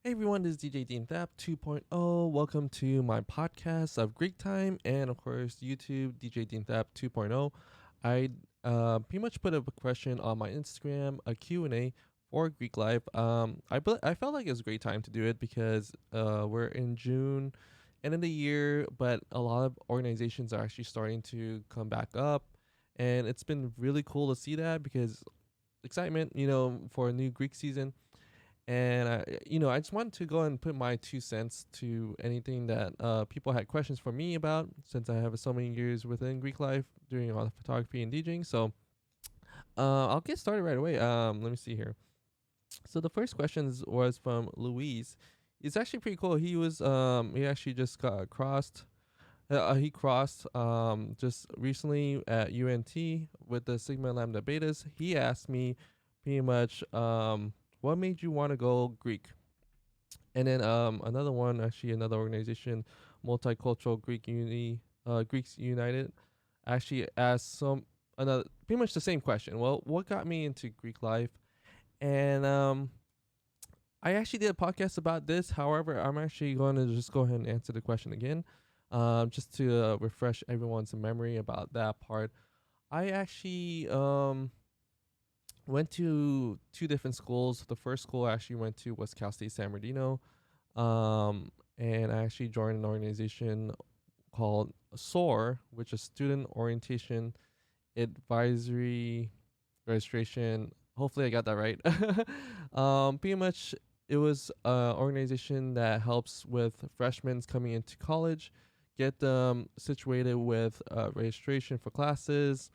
Hey everyone, this is DJ Dean Thap 2.0. Welcome to my podcast of Greek Time and of course YouTube DJ Dean Thap 2.0. I pretty much put up a question on my Instagram, a Q&A for Greek Life. I felt like it was a great time to do it because we're in June, end of the year, but a lot of organizations are actually starting to come back up, and it's been really cool to see that because excitement, for a new Greek season. And I just wanted to go and put my 2 cents to anything that people had questions for me about, since I have so many years within Greek life doing all the photography and DJing. So I'll get started right away. Let me see here. So the first question was from Louise. It's actually pretty cool. He actually just got crossed. He crossed just recently at UNT with the Sigma Lambda Betas. He asked me pretty much what made you want to go Greek? And then another one, actually another organization, Multicultural Greek Unity, Greeks United, actually asked some another pretty much the same question. Well, what got me into Greek life? And I actually did a podcast about this. However, I'm actually going to just go ahead and answer the question again, just to refresh everyone's memory about that part. I actually went to two different schools. The first school I actually went to was Cal State San Bernardino, and I actually joined an organization called SOAR, which is Student Orientation Advisory Registration. Hopefully, I got that right. Pretty much, it was an organization that helps with freshmen coming into college, get them situated with registration for classes,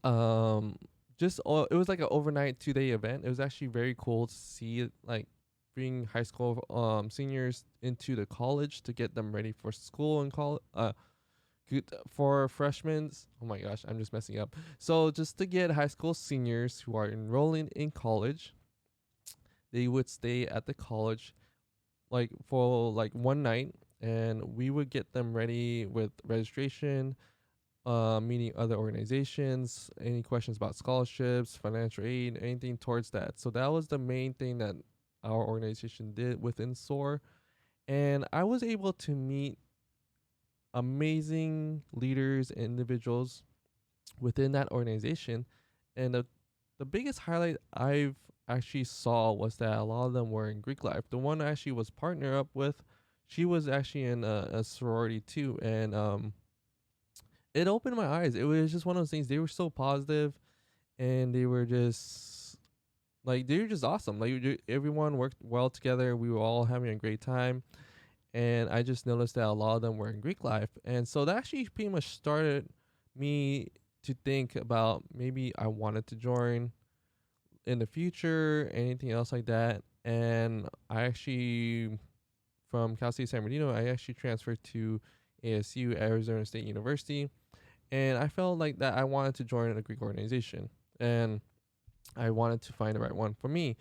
um it was like an overnight 2-day event. It was actually very cool to see it, like bring high school seniors into the college to get them ready for school and college, good for freshmen. Oh my gosh, I'm just messing up. So just to get high school seniors who are enrolling in college, they would stay at the college like for like one night, and we would get them ready with registration, meeting other organizations, any questions about scholarships, financial aid, anything towards that. So that was the main thing that our organization did within SOAR. And I was able to meet amazing leaders and individuals within that organization. And the biggest highlight I've actually saw was that a lot of them were in Greek life. The one I actually was partnered up with, she was actually in a sorority too. And it opened my eyes. It was just one of those things. They were so positive, and they were just awesome. Like everyone worked well together. We were all having a great time, and I just noticed that a lot of them were in Greek life, and so that actually pretty much started me to think about maybe I wanted to join in the future, anything else like that. And I actually, from Cal State San Bernardino, I actually transferred to ASU, Arizona State University, and I felt like that I wanted to join a Greek organization, and I wanted to find the right one for me.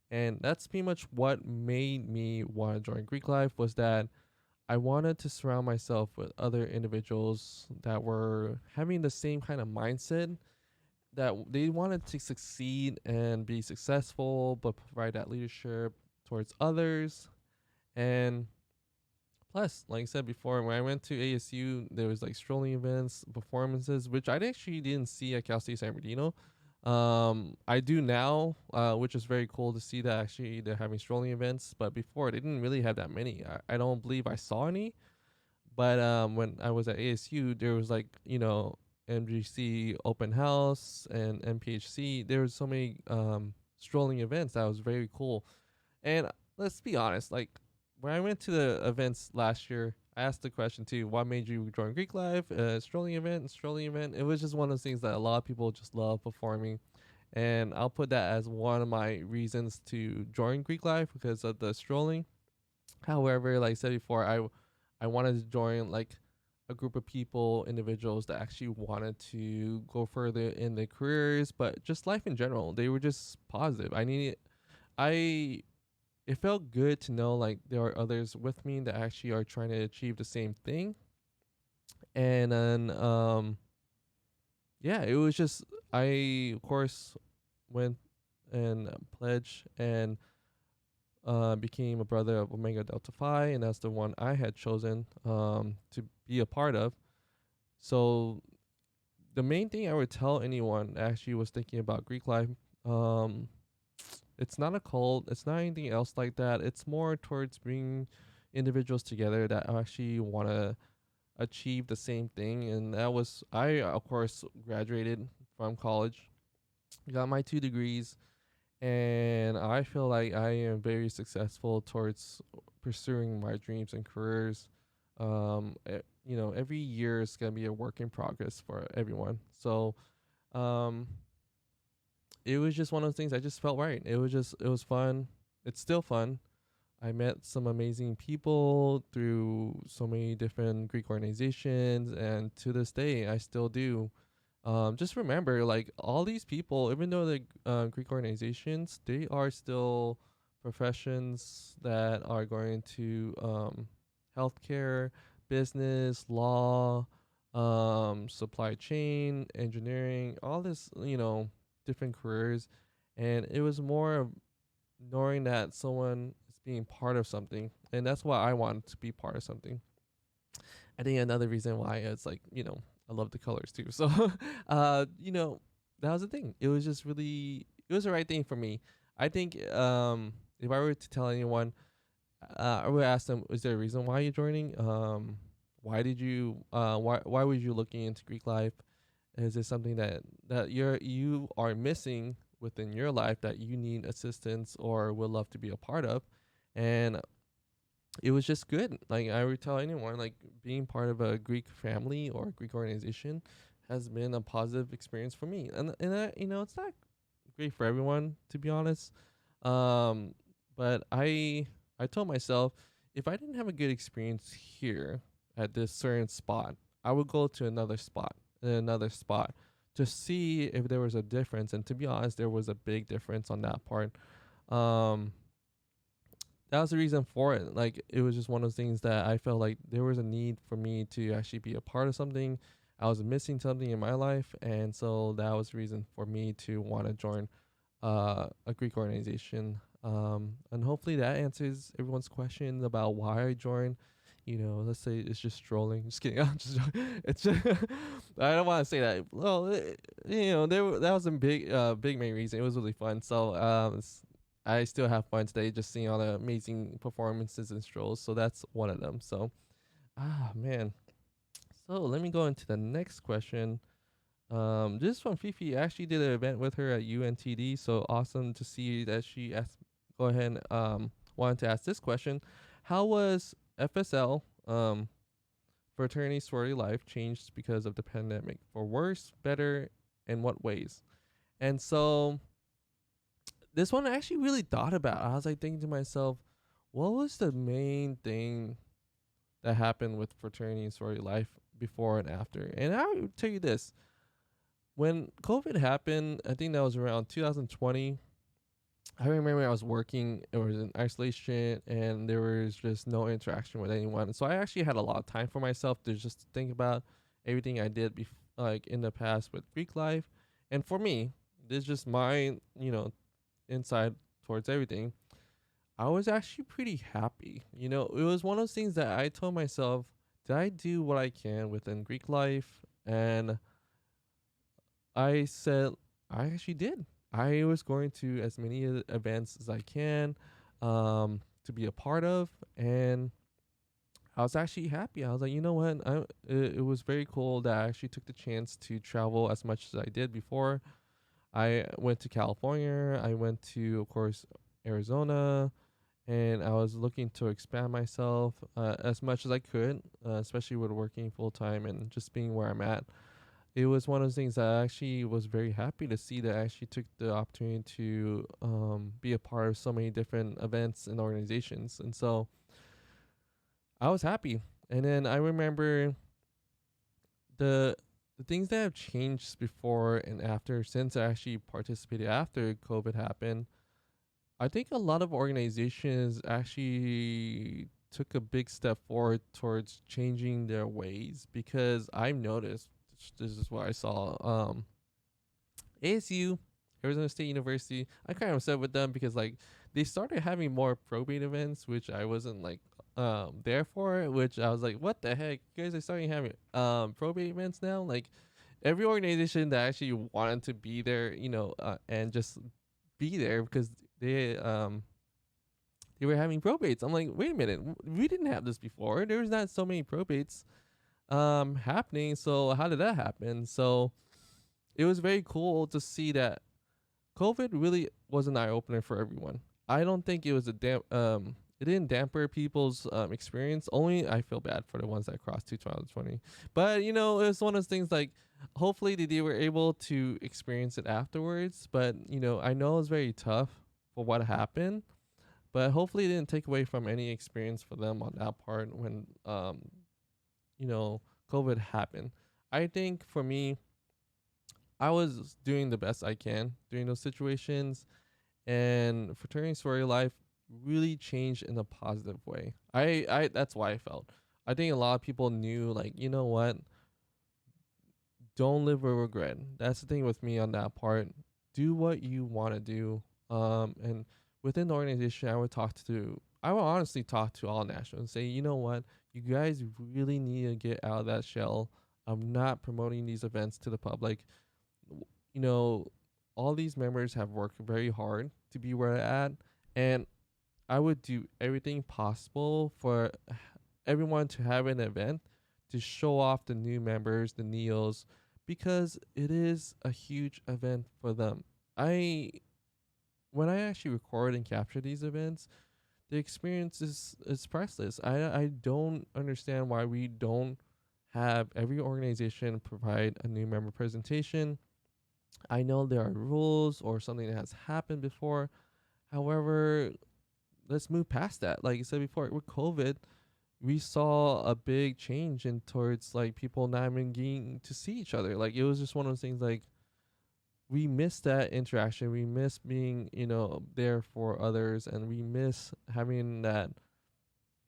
And that's pretty much what made me want to join Greek life, was that I wanted to surround myself with other individuals that were having the same kind of mindset, that they wanted to succeed and be successful, but provide that leadership towards others. And plus, like I said before, when I went to ASU, there was like strolling events, performances, which I actually didn't see at Cal State San Bernardino. I do now, which is very cool to see that actually they're having strolling events. But before, they didn't really have that many. I don't believe I saw any. But when I was at ASU, there was like MGC open house and MPHC. There was so many strolling events that was very cool. And let's be honest, like when I went to the events last year, I asked the question too, what made you join Greek Life? Strolling event and strolling event. It was just one of those things that a lot of people just love performing. And I'll put that as one of my reasons to join Greek Life, because of the strolling. However, like I said before, I wanted to join like a group of people, individuals that actually wanted to go further in their careers, but just life in general. They were just positive. I it felt good to know like there are others with me that actually are trying to achieve the same thing. And then yeah, it was just, I of course went and pledged, and became a brother of Omega Delta Phi, and that's the one I had chosen to be a part of. So the main thing I would tell anyone that actually was thinking about Greek life, um, it's not a cult. It's not anything else like that. It's more towards bringing individuals together that actually want to achieve the same thing. And that was I, of course, graduated from college, got my 2 degrees, and I feel like I am very successful towards pursuing my dreams and careers. Every year is gonna be a work in progress for everyone. So, um, it was just one of those things. I just felt right. It was fun. It's still fun. I met some amazing people through so many different Greek organizations, and to this day, I still do. Just remember, like all these people, even though they're Greek organizations, they are still professions that are going to healthcare, business, law, supply chain, engineering, all this, different careers. And it was more of knowing that someone is being part of something. And that's why I wanted to be part of something. I think another reason why it's like, I love the colors too. So, uh, you know, that was the thing. It was just really, it was the right thing for me. I think if I were to tell anyone, I would ask them, is there a reason why you're joining? Why were you looking into Greek life? Is it something that you are missing within your life that you need assistance or would love to be a part of? And it was just good. Like I would tell anyone, like being part of a Greek family or a Greek organization has been a positive experience for me. And it's not great for everyone to be honest. Um, but I told myself if I didn't have a good experience here at this certain spot, I would go to another spot and another spot to see if there was a difference. And to be honest, there was a big difference on that part. Um, that was the reason for it. Like it was just one of those things that I felt like there was a need for me to actually be a part of something. I was missing something in my life, and so that was the reason for me to want to join a Greek organization. And hopefully that answers everyone's questions about why I joined. Let's say it's just strolling. Just kidding. I'm just. It's just. I don't want to say that. Well, that was a big main reason. It was really fun. So I still have fun today, just seeing all the amazing performances and strolls. So that's one of them. So, man. So let me go into the next question. This is from Fifi. I actually did an event with her at UNTD, so awesome to see that she asked. Go ahead and wanted to ask this question: how was FSL fraternity sorority life changed because of the pandemic? For worse, better, and what ways? And so this one I actually really thought about. I was like thinking to myself, what was the main thing that happened with fraternity and sorority life before and after? And I would tell you this: when COVID happened, I think that was around 2020. I remember I was working, it was in isolation, and there was just no interaction with anyone. So I actually had a lot of time for myself to just think about everything I did, like in the past with Greek life. And for me, this is just my, insight towards everything. I was actually pretty happy. It was one of those things that I told myself, did I do what I can within Greek life? And I said I actually did. I was going to as many events as I can to be a part of, and I was actually happy. I was like, you know what? It was very cool that I actually took the chance to travel as much as I did before. I went to California. I went to, of course, Arizona, and I was looking to expand myself as much as I could, especially with working full time and just being where I'm at. It was one of those things that I actually was very happy to see that I actually took the opportunity to be a part of so many different events and organizations. And so I was happy. And then I remember the the things that have changed before and after since I actually participated after COVID happened. I think a lot of organizations actually took a big step forward towards changing their ways because I've noticed this is what I saw. ASU, Arizona State University. I kind of upset with them because like they started having more probate events, which I wasn't like there for. Which I was like, what the heck? You guys are starting having probate events now. Like every organization that actually wanted to be there, and just be there because they they were having probates. I'm like, wait a minute, we didn't have this before. There was not so many probates happening. So how did that happen? So it was very cool to see that COVID really was an eye opener for everyone. I don't think it was it didn't damper people's experience. Only I feel bad for the ones that crossed to 2020. But it was one of those things like hopefully they were able to experience it afterwards. But I know it's very tough for what happened. But hopefully it didn't take away from any experience for them on that part when you know COVID happened. I think for me, I was doing the best I can during those situations, and fraternity sorority life really changed in a positive way. I That's why I felt. I think a lot of people knew, like, you know what, don't live with regret. That's the thing with me on that part. Do what you want to do. And within the organization, I would honestly talk to all nationals and say, you know what, you guys really need to get out of that shell of not promoting these events to the public. You know, all these members have worked very hard to be where they're at, and I would do everything possible for everyone to have an event to show off the new members, the neos, because it is a huge event for them. I When I actually record and capture these events, the experience is priceless. I don't understand why we don't have every organization provide a new member presentation. I know there are rules or something that has happened before. However, let's move past that. Like I said before, with COVID, we saw a big change in towards like people not even getting to see each other. Like it was just one of those things like we miss that interaction. We miss being, there for others, and we miss having that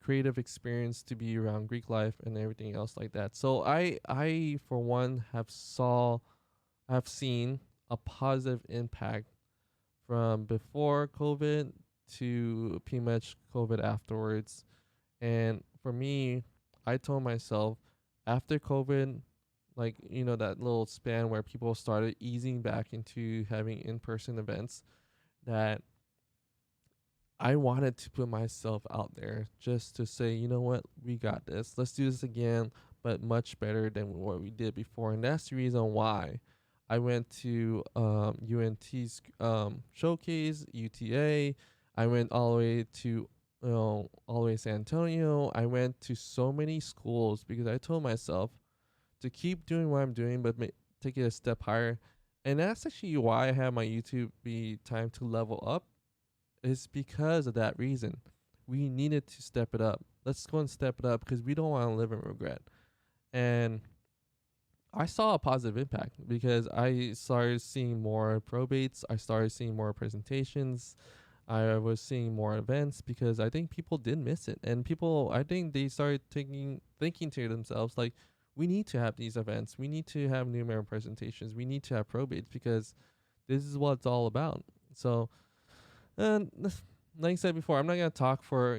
creative experience to be around Greek life and everything else like that. So I for one have seen a positive impact from before COVID to pretty much COVID afterwards. And for me, I told myself after COVID, like, that little span where people started easing back into having in person events, that I wanted to put myself out there just to say, you know what, we got this. Let's do this again, but much better than what we did before. And that's the reason why I went to UNT's showcase, UTA. I went all the way to all the way to San Antonio. I went to so many schools because I told myself to keep doing what I'm doing, but take it a step higher. And that's actually why I have my YouTube be time to level up, is because of that reason. We needed to step it up. Let's go and step it up because we don't want to live in regret. And I saw a positive impact because I started seeing more probates. I started seeing more presentations. I was seeing more events because I think people did miss it. And people, I think they started thinking to themselves, like, we need to have these events. We need to have new member presentations. We need to have probates because this is what it's all about. So, and like I said before, I'm not gonna talk for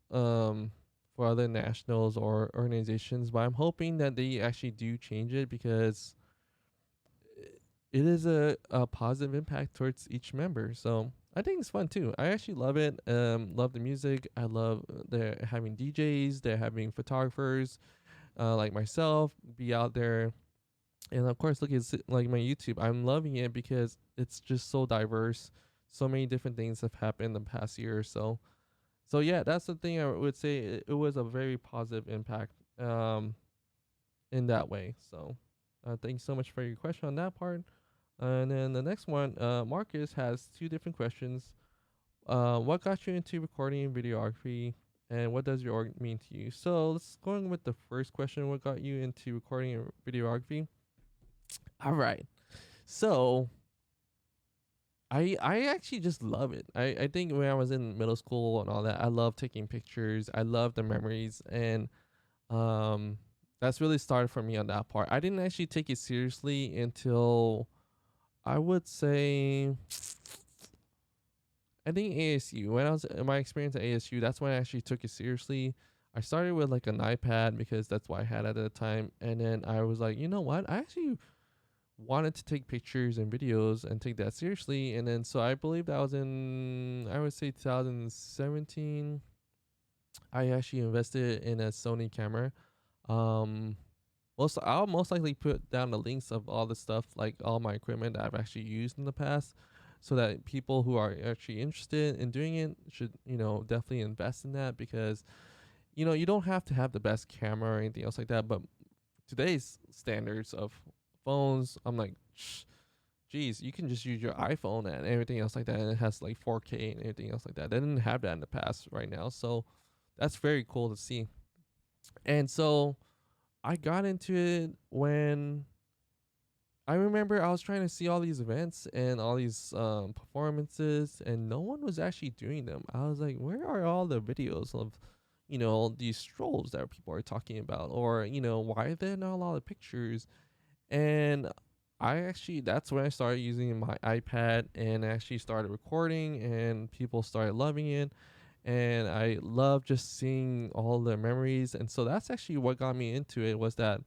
for other nationals or organizations, but I'm hoping that they actually do change it because it is a positive impact towards each member. So I think it's fun too. I actually love it. Love the music. I love they're having DJs. They're having photographers, like myself, be out there. And of course, look at like my YouTube. I'm loving it because it's just so diverse. So many different things have happened in the past year or so. So yeah, that's the thing I would say. It was a very positive impact in that way. So thank you so much for your question on that part. And then the next one, Marcus has two different questions. What got you into recording and videography, and what does your org mean to you? So let's going with the first question. What got you into recording and videography? All right. So I actually just love it. I think when I was in middle school and all that, I love taking pictures. I love the memories, and um that's really started for me on that part. I didn't actually take it seriously until I would say I think ASU. When I was in my experience at ASU, that's when I actually took it seriously. I started with like an iPad because that's what I had at the time, and then I was like, you know what? I actually wanted to take pictures and videos and take that seriously. And then so I believe that was in, I would say, 2017. I actually invested in a Sony camera. Um, I'll most likely put down the links of all the stuff, like all my equipment that I've actually used in the past, so that people who are actually interested in doing it should, definitely invest in that, because you don't have to have the best camera or anything else like that. But today's standards of phones, I'm like, geez, you can just use your iPhone and everything else like that, and it has like 4K and everything else like that. They didn't have that in the past right now, so that's very cool to see. And so I got into it when I remember I was trying to see all these events and all these performances, and no one was actually doing them. I was like, where are all the videos of, these strolls that people are talking about? Or, why are there not a lot of pictures? And that's when I started using my iPad and actually started recording, and people started loving it. And I love just seeing all the memories. And so that's actually what got me into it, was that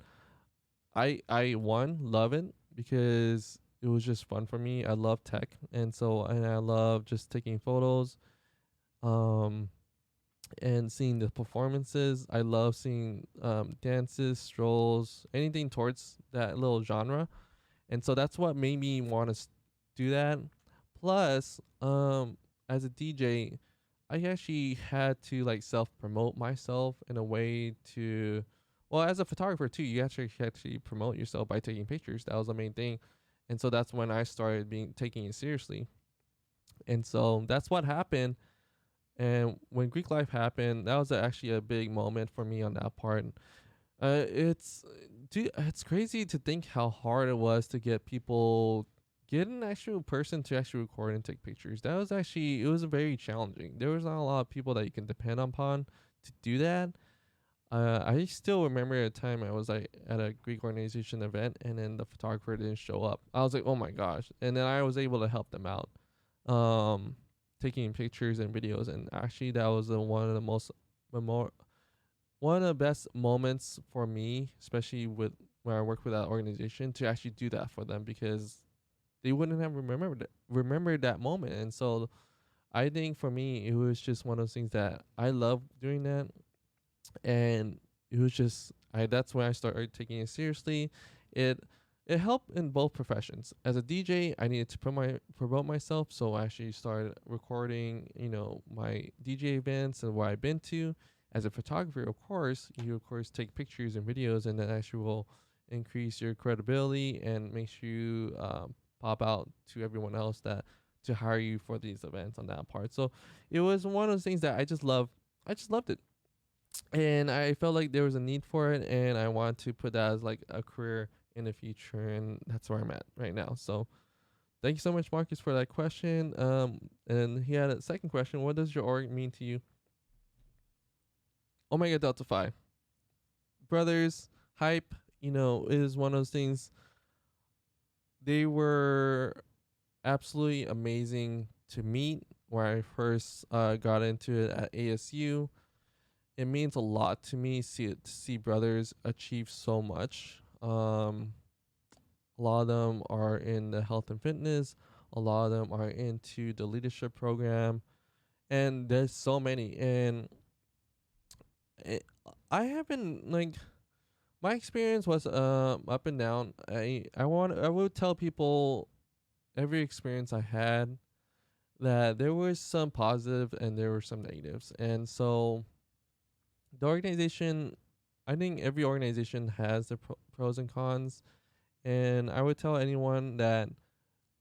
I one love it because it was just fun for me. I love tech, and I love just taking photos, um, and seeing the performances. I love seeing dances, strolls, anything towards that little genre, and so that's what made me want to do that. Plus, as a DJ, I actually had to like self promote myself in a way to, well, as a photographer too, you actually promote yourself by taking pictures. That was the main thing, and so that's when I started being taking it seriously. And so that's what happened. And when Greek life happened, that was actually a big moment for me on that part. It's dude, it's crazy to think how hard it was to get an actual person to actually record and take pictures. It was very challenging. There was not a lot of people that you can depend upon to do that. I still remember a time I was like at a Greek organization event, and then the photographer didn't show up. I was like, oh my gosh. And then I was able to help them out, um, taking pictures and videos. And actually that was one of the most memor- one of the best moments for me, especially with when I worked with that organization, to actually do that for them, because they wouldn't have remembered that moment. And so I think for me, it was just one of those things that I love doing that, and it was just I that's when I started taking it seriously. It it helped in both professions. As a DJ, I needed to promote myself, so I actually started recording, my DJ events and where I've been to. As a photographer, of course, you of course take pictures and videos, and that actually will increase your credibility and makes you pop out to everyone else that to hire you for these events on that part. So it was one of those things that I just love. I just loved it, and I felt like there was a need for it, and I want to put that as like a career in the future, and that's where I'm at right now. So thank you so much, Marcus, for that question. And he had a second question: what does your org mean to you? Omega Delta Phi brothers, hype. Is one of those things. They were absolutely amazing to meet. Where I first got into it at ASU, it means a lot to me to see brothers achieve so much. A lot of them are in the health and fitness. A lot of them are into the leadership program, and there's so many. And it, I haven't like my experience was up and down. I would tell people every experience I had that there was some positive and there were some negatives, and so the organization, I think every organization has the pros and cons, and I would tell anyone that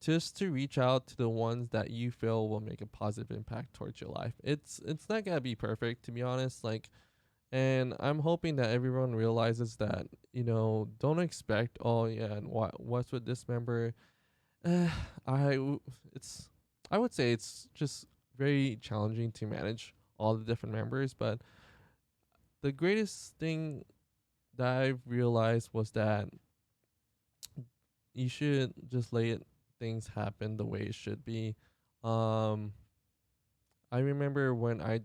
just to reach out to the ones that you feel will make a positive impact towards your life. It's not gonna be perfect, to be honest. Like, and I'm hoping that everyone realizes that, don't expect, oh yeah, and what's with this member. Uh, it's I would say it's just very challenging to manage all the different members, but the greatest thing that I've realized was that you should just things happen the way it should be. Um, I remember when I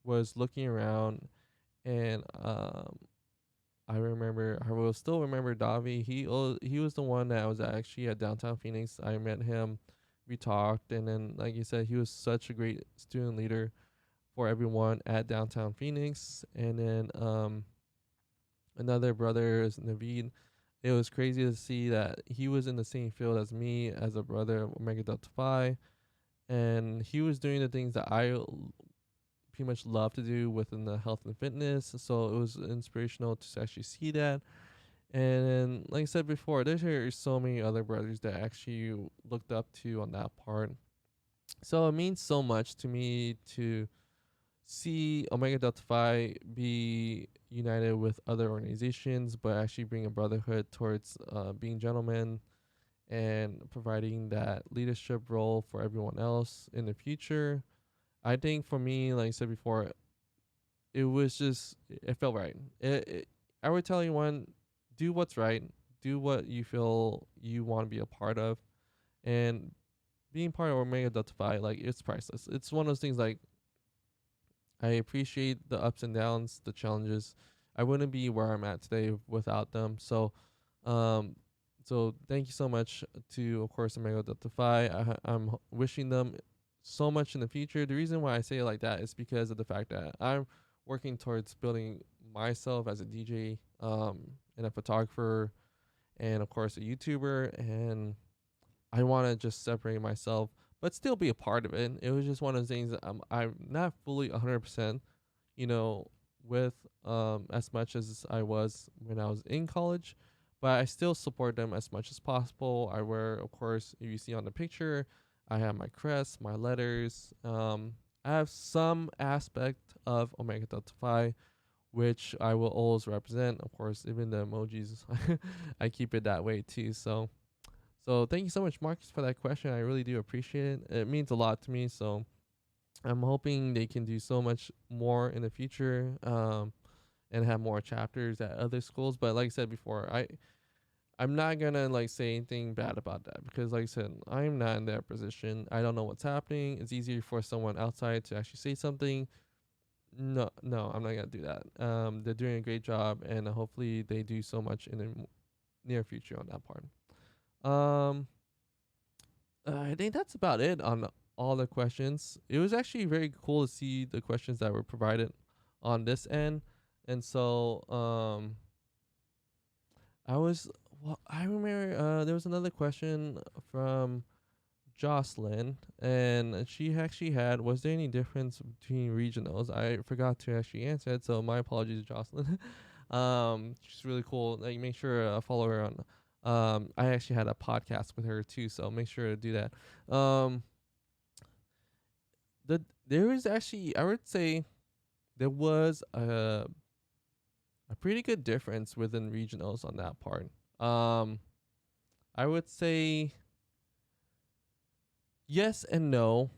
was looking around, and I will still remember Davi. He was the one that was actually at downtown Phoenix. I met him, we talked, and then like you said, he was such a great student leader for everyone at downtown Phoenix. And then another brother is Naveed. It was crazy to see that he was in the same field as me as a brother of Omega Delta Phi, and he was doing the things that pretty much love to do within the health and fitness. So it was inspirational to actually see that. And then, like I said before, there's so many other brothers that actually looked up to on that part. So it means so much to me to see Omega Delta Phi be united with other organizations, but actually bring a brotherhood towards being gentlemen and providing that leadership role for everyone else in the future. I think for me, like I said before, it felt right. I would tell anyone, do what's right, do what you feel you want to be a part of, and being part of Omega Delta Phi, like, it's priceless. It's one of those things, like, I appreciate the ups and downs, the challenges. I wouldn't be where I'm at today without them. Um, so thank you so much to, of course, Omega Delta Phi. I'm wishing them so much in the future. The reason why I say it like that is because of the fact that I'm working towards building myself as a DJ, and a photographer, and of course a YouTuber, and I want to just separate myself, but still be a part of it. It was just one of those things that I'm not fully 100%, you know, with as much as I was when I was in college, but I still support them as much as possible. I wear, of course, if you see on the picture, I have my crest, my letters. I have some aspect of Omega Delta Phi, which I will always represent. Of course, even the emojis, I keep it that way too. So thank you so much, Marcus, for that question. I really do appreciate it. It means a lot to me. So I'm hoping they can do so much more in the future, and have more chapters at other schools. But like I said before, I'm not gonna like say anything bad about that, because like I said, I'm not in that position. I don't know what's happening. It's easier for someone outside to actually say something. No, no, I'm not gonna do that. They're doing a great job, and hopefully they do so much in the near future on that part. Um, I think that's about it on all the questions. It was actually very cool to see the questions that were provided on this end. And so I remember there was another question from Jocelyn, and she actually had, was there any difference between regionals? I forgot to actually answer it, so my apologies, Jocelyn. She's really cool. Like, make sure to follow her on. I actually had a podcast with her too, so make sure to do that. There is actually, I would say, there was a pretty good difference within regionals on that part. I would say yes and no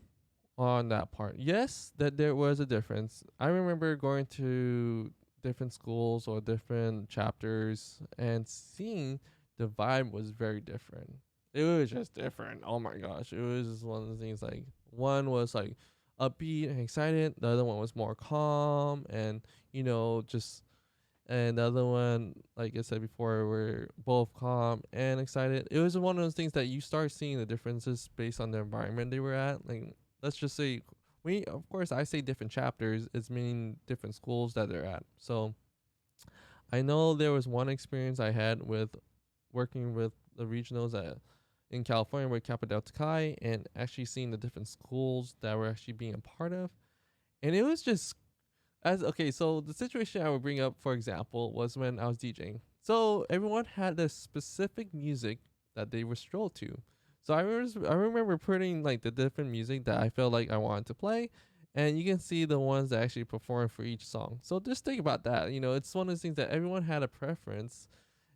on that part. Yes, that there was a difference. I remember going to different schools or different chapters and seeing the vibe was very different. It was just different. Oh my gosh. It was just one of the things, like, one was like upbeat and excited, the other one was more calm and, just, and the other one, like I said before, were both calm and excited. It was one of those things that you start seeing the differences based on the environment they were at. Like, let's just say, of course, I say different chapters, it's meaning different schools that they're at. So I know there was one experience I had with working with the regionals in California with Kappa Delta Chi, and actually seeing the different schools that were actually being a part of. And it was just, so the situation I would bring up, for example, was when I was DJing. So everyone had this specific music that they were strolled to. So I remember putting like the different music that I felt like I wanted to play, and you can see the ones that actually perform for each song. So just think about that. It's one of those things that everyone had a preference,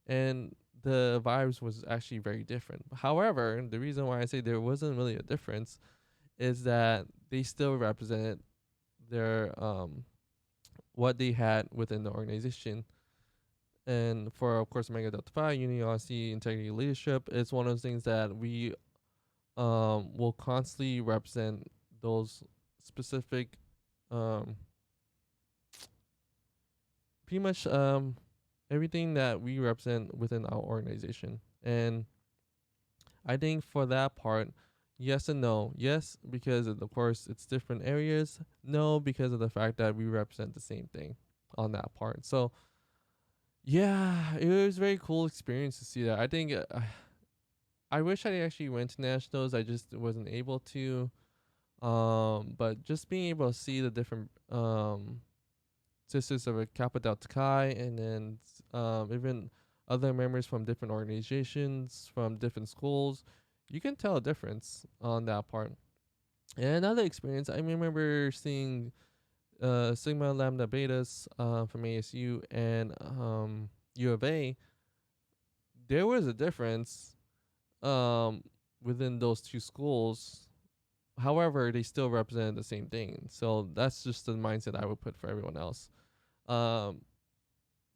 and the vibes was actually very different. However, the reason why I say there wasn't really a difference is that they still represented their what they had within the organization. And for, of course, Omega Delta Phi, unity, honesty, integrity, leadership, it's one of those things that we will constantly represent those specific, um, pretty much everything that we represent within our organization. And I think for that part, yes and no. Yes, because of course it's different areas. No, because of the fact that we represent the same thing on that part. So yeah, it was a very cool experience to see that. I think I wish I actually went to nationals. I just wasn't able to. But just being able to see the different sisters of a Kappa Delta Chi, and then even other members from different organizations, from different schools, you can tell a difference on that part. And another experience, I remember seeing Sigma Lambda Betas from ASU and U of A. There was a difference um, within those two schools. However, they still represent the same thing. So that's just the mindset I would put for everyone else. Um,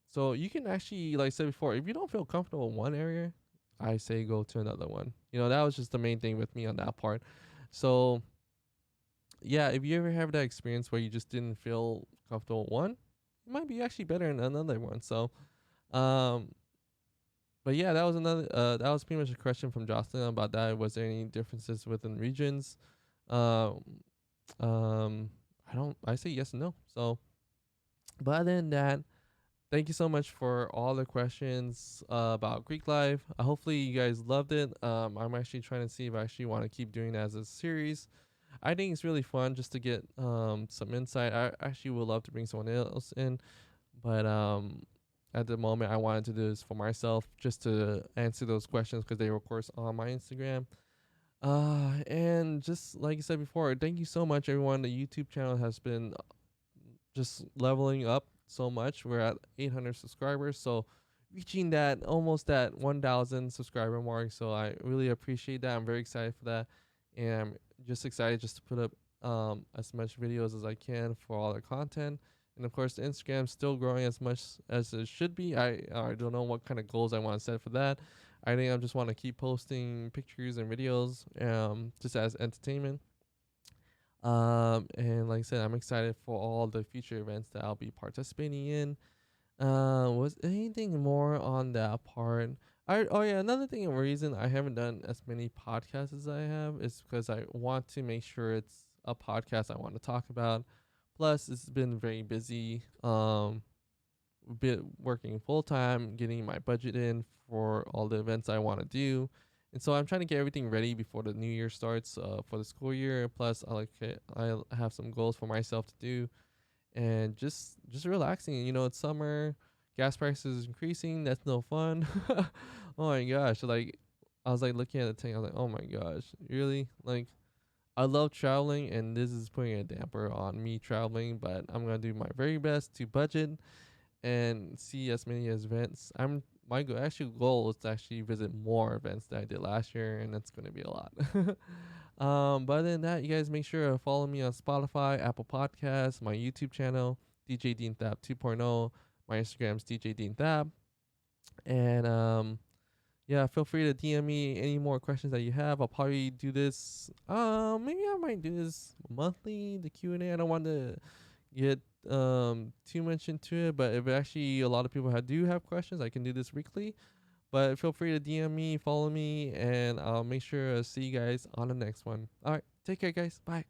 so you can actually, like I said before, if you don't feel comfortable in one area, I say go to another one. That was just the main thing with me on that part. So yeah, if you ever have that experience where you just didn't feel comfortable in one, it might be actually better in another one. So um but yeah, that was another that was pretty much a question from Jocelyn about that. Was there any differences within regions? Um um I say yes and no. So but other than that, thank you so much for all the questions about Greek life. Hopefully you guys loved it. I'm actually trying to see if I actually want to keep doing that as a series. I think it's really fun just to get some insight. I actually would love to bring someone else in, but at the moment I wanted to do this for myself just to answer those questions because they were of course on my Instagram. And just like I said before, thank you so much everyone. The YouTube channel has been just leveling up so much. We're at 800 subscribers, so reaching that almost that 1,000 subscriber mark. So I really appreciate that. I'm very excited for that, and I'm just excited just to put up as much videos as I can for all the content. And of course, the Instagram's still growing as much as it should be. I don't know what kind of goals I want to set for that. I think I just want to keep posting pictures and videos, just as entertainment. And like I said, I'm excited for all the future events that I'll be participating in. Was anything more on that part? Oh yeah, another thing, a reason I haven't done as many podcasts as I have is because I want to make sure it's a podcast I want to talk about. Plus, it's been very busy. Been working full time, getting my budget in for all the events I want to do. And so I'm trying to get everything ready before the new year starts for the school year. Plus, I have some goals for myself to do, and just relaxing. It's summer, gas prices increasing. That's no fun. Oh my gosh! Like I was like looking at the thing. I was like, oh my gosh, really? Like I love traveling, and this is putting a damper on me traveling. But I'm gonna do my very best to budget and see as many events. My actual goal is to actually visit more events than I did last year, and that's gonna be a lot. But other than that, you guys make sure to follow me on Spotify, Apple Podcasts, my YouTube channel, DJ Dean Thap 2.0. My Instagram's DJ Dean Thap, and yeah, feel free to DM me any more questions that you have. I'll probably do this. Maybe I might do this monthly. The Q&A. I don't want to get too much into it, but if actually a lot of people do have questions, I can do this weekly. But feel free to DM me, follow me, and I'll make sure to see you guys on the next one. All right, take care, guys. Bye.